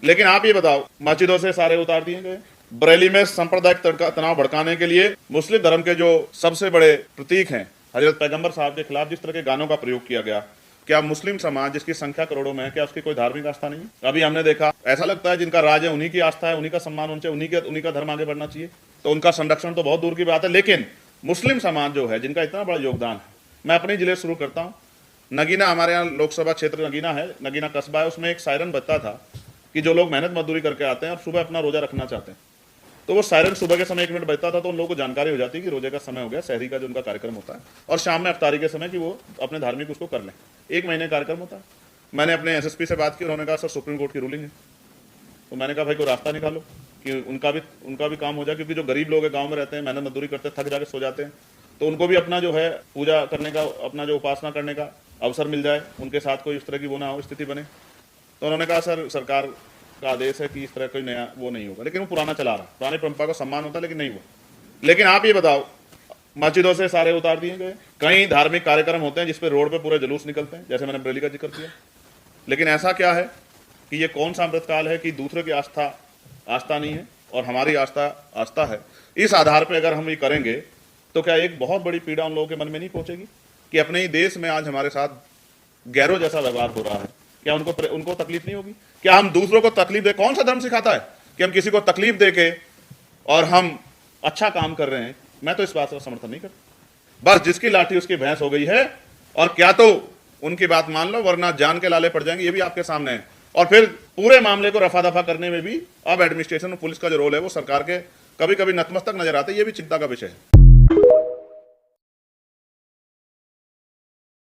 लेकिन आप ये बताओ, मस्जिदों से सारे उतार दिए गए। बरेली में सांप्रदायिक तनाव भड़काने के लिए मुस्लिम धर्म के जो सबसे बड़े प्रतीक हैं हजरत पैगंबर साहब के खिलाफ जिस तरह के गानों का प्रयोग किया गया, क्या मुस्लिम समाज जिसकी संख्या करोड़ों में है, क्या उसकी कोई धार्मिक आस्था नहीं है? अभी हमने देखा, ऐसा लगता है जिनका राज है उन्हीं की आस्था है, उन्हीं का सम्मान होना चाहिए, उन्हीं का धर्म आगे बढ़ना चाहिए, तो उनका संरक्षण तो बहुत दूर की बात है। लेकिन मुस्लिम समाज जो है, जिनका इतना बड़ा योगदान है, मैं अपने जिले शुरू करता हूँ। नगीना, हमारे यहाँ लोकसभा क्षेत्र नगीना है, नगीना कस्बा है, उसमें एक सायरन बजता था कि जो लोग मेहनत मजदूरी करके आते हैं और सुबह अपना रोजा रखना चाहते हैं, तो वो सायरन सुबह के समय 1 मिनट बजता था, तो उन लोगों को जानकारी हो जाती है कि रोजे का समय हो गया, शहरी का जो उनका कार्यक्रम होता है, और शाम में अफ्तारी के समय कि वो अपने धार्मिक उसको कर लें। 1 महीने कार्यक्रम होता है। मैंने अपने एसएसपी से बात की, उन्होंने कहा सर सुप्रीम कोर्ट की रूलिंग है। तो मैंने कहा भाई कोई रास्ता निकालो कि उनका भी काम हो जाए, क्योंकि जो गरीब लोग हैं, गाँव में रहते हैं, मेहनत मजदूरी करते हैं, थक जाके सो जाते हैं, तो उनको भी अपना जो है पूजा करने का, अपना जो उपासना करने का अवसर मिल जाए, उनके साथ कोई इस तरह की वो ना हो स्थिति बने। तो उन्होंने कहा सर सरकार का आदेश है कि इस तरह कोई नया वो नहीं होगा, लेकिन वो पुराना चला रहा, पुरानी परंपरा का सम्मान होता है, लेकिन नहीं हुआ। लेकिन आप ये बताओ, मस्जिदों से सारे उतार दिए गए। कई धार्मिक कार्यक्रम होते हैं जिसपे रोड पे पूरे जुलूस निकलते हैं, जैसे मैंने बरेली का जिक्र किया। लेकिन ऐसा क्या है कि ये कौन सा अमृतकाल है कि दूसरे की आस्था नहीं है और हमारी आस्था है। इस आधार पर अगर हम ये करेंगे तो क्या एक बहुत बड़ी पीड़ा उन लोगों के मन में नहीं पहुंचेगी कि अपने ही देश में आज हमारे साथ गैरों जैसा व्यवहार हो रहा है? क्या उनको तकलीफ नहीं होगी? क्या हम दूसरों को तकलीफ दे? कौन सा धर्म सिखाता है कि हम किसी को तकलीफ दे के और हम अच्छा काम कर रहे हैं? मैं तो इस बात का समर्थन नहीं करता। बस जिसकी लाठी उसकी भैंस हो गई है, और क्या तो उनकी बात मान लो, वरना जान के लाले पड़ जाएंगे, ये भी आपके सामने है। और फिर पूरे मामले को रफा दफा करने में भी अब एडमिनिस्ट्रेशन और पुलिस का जो रोल है वो सरकार के कभी कभी नतमस्तक नजर आता है, ये भी चिंता का विषय है।